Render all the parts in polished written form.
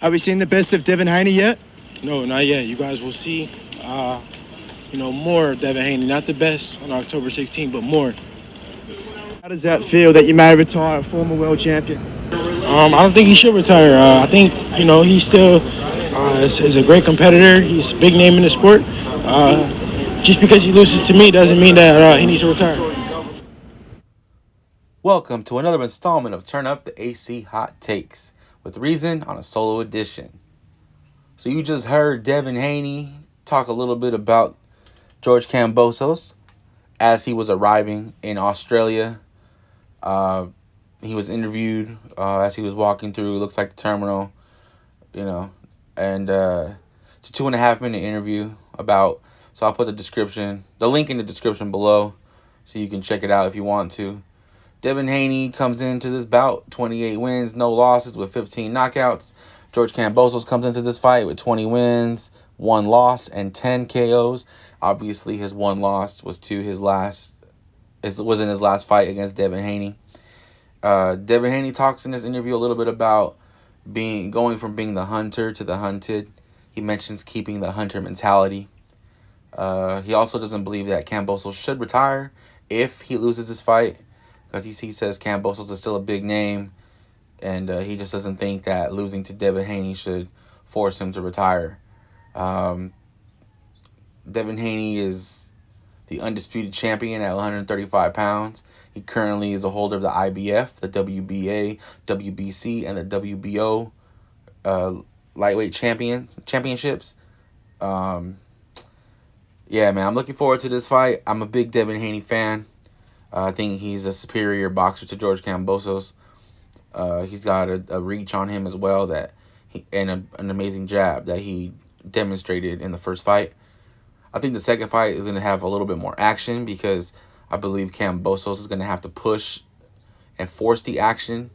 Have we seen the best of Devin Haney yet? No, not yet. You guys will see, more Devin Haney. Not the best on October 16th, but more. How does that feel that you may retire a former world champion? I don't think he should retire. I think, he still is a great competitor. He's a big name in the sport. Just because he loses to me doesn't mean that he needs to retire. Welcome to another installment of Turn Up the AC Hot Takes with Reason on a solo edition. So you just heard Devin Haney talk a little bit about George Kambosos as he was arriving in Australia. He was interviewed as he was walking through, looks like the terminal, and it's a 2.5 minute interview so I'll put the link in the description below so you can check it out if you want to. Devin Haney comes into this bout, 28 wins, no losses with 15 knockouts. George Kambosos comes into this fight with 20 wins, 1 loss, and 10 KOs. Obviously, his 1 loss was in his last fight against Devin Haney. Devin Haney talks in this interview a little bit about going from being the hunter to the hunted. He mentions keeping the hunter mentality. He also doesn't believe that Kambosos should retire if he loses this fight, because he says Kambosos is still a big name, and he just doesn't think that losing to Devin Haney should force him to retire. Devin Haney is the undisputed champion at 135 pounds. He currently is a holder of the IBF, the WBA, WBC, and the WBO lightweight championships. Yeah, man, I'm looking forward to this fight. I'm a big Devin Haney fan. I think he's a superior boxer to George Kambosos. He's got a reach on him as well and an amazing jab that he demonstrated in the first fight. I think the second fight is going to have a little bit more action because I believe Kambosos is going to have to push and force the action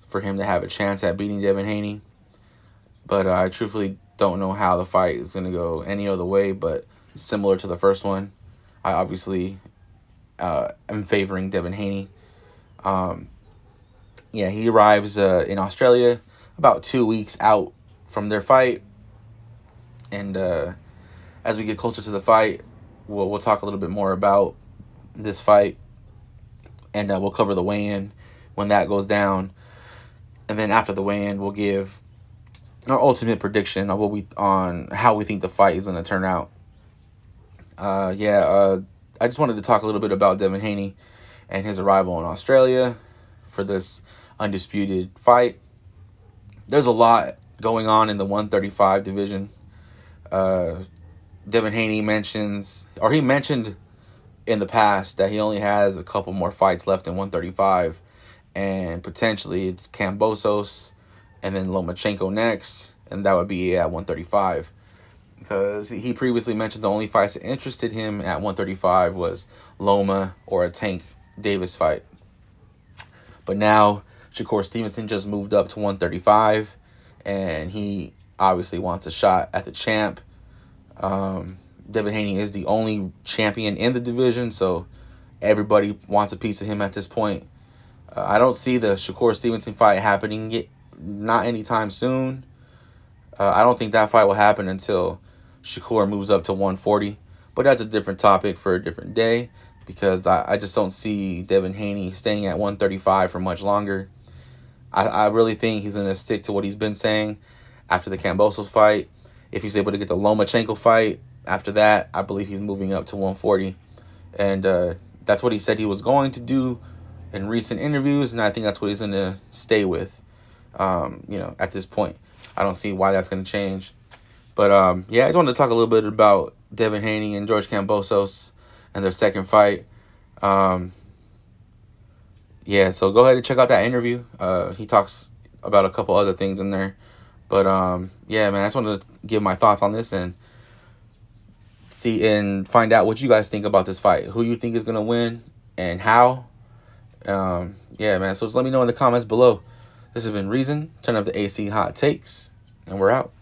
for him to have a chance at beating Devin Haney. But I truthfully don't know how the fight is going to go any other way, but similar to the first one. I obviously am favoring Devin Haney. He arrives in Australia about 2 weeks out from their fight. And as we get closer to the fight, we'll talk a little bit more about this fight. And we'll cover the weigh-in when that goes down. And then after the weigh-in, we'll give our ultimate prediction on how we think the fight is going to turn out. I just wanted to talk a little bit about Devin Haney and his arrival in Australia for this undisputed fight. There's a lot going on in the 135 division. Devin Haney mentioned in the past that he only has a couple more fights left in 135, and potentially it's Kambosos and then Lomachenko next, and that would be at 135. Because he previously mentioned the only fights that interested him at 135 was Loma or a Tank Davis fight. But now Shakur Stevenson just moved up to 135, and he obviously wants a shot at the champ. Devin Haney is the only champion in the division, so everybody wants a piece of him at this point. I don't see the Shakur Stevenson fight happening yet, not anytime soon. I don't think that fight will happen until Shakur moves up to 140. But that's a different topic for a different day, because I just don't see Devin Haney staying at 135 for much longer. I really think he's going to stick to what he's been saying after the Kambosos fight. If he's able to get the Lomachenko fight, after that, I believe he's moving up to 140. And that's what he said he was going to do in recent interviews, and I think that's what he's going to stay with, at this point. I don't see why that's going to change. But, I just wanted to talk a little bit about Devin Haney and George Kambosos and their second fight. So go ahead and check out that interview. He talks about a couple other things in there. But, I just wanted to give my thoughts on this and see and find out what you guys think about this fight. Who you think is going to win and how. So just let me know in the comments below. This has been Reason. Turn up the AC Hot Takes, and we're out.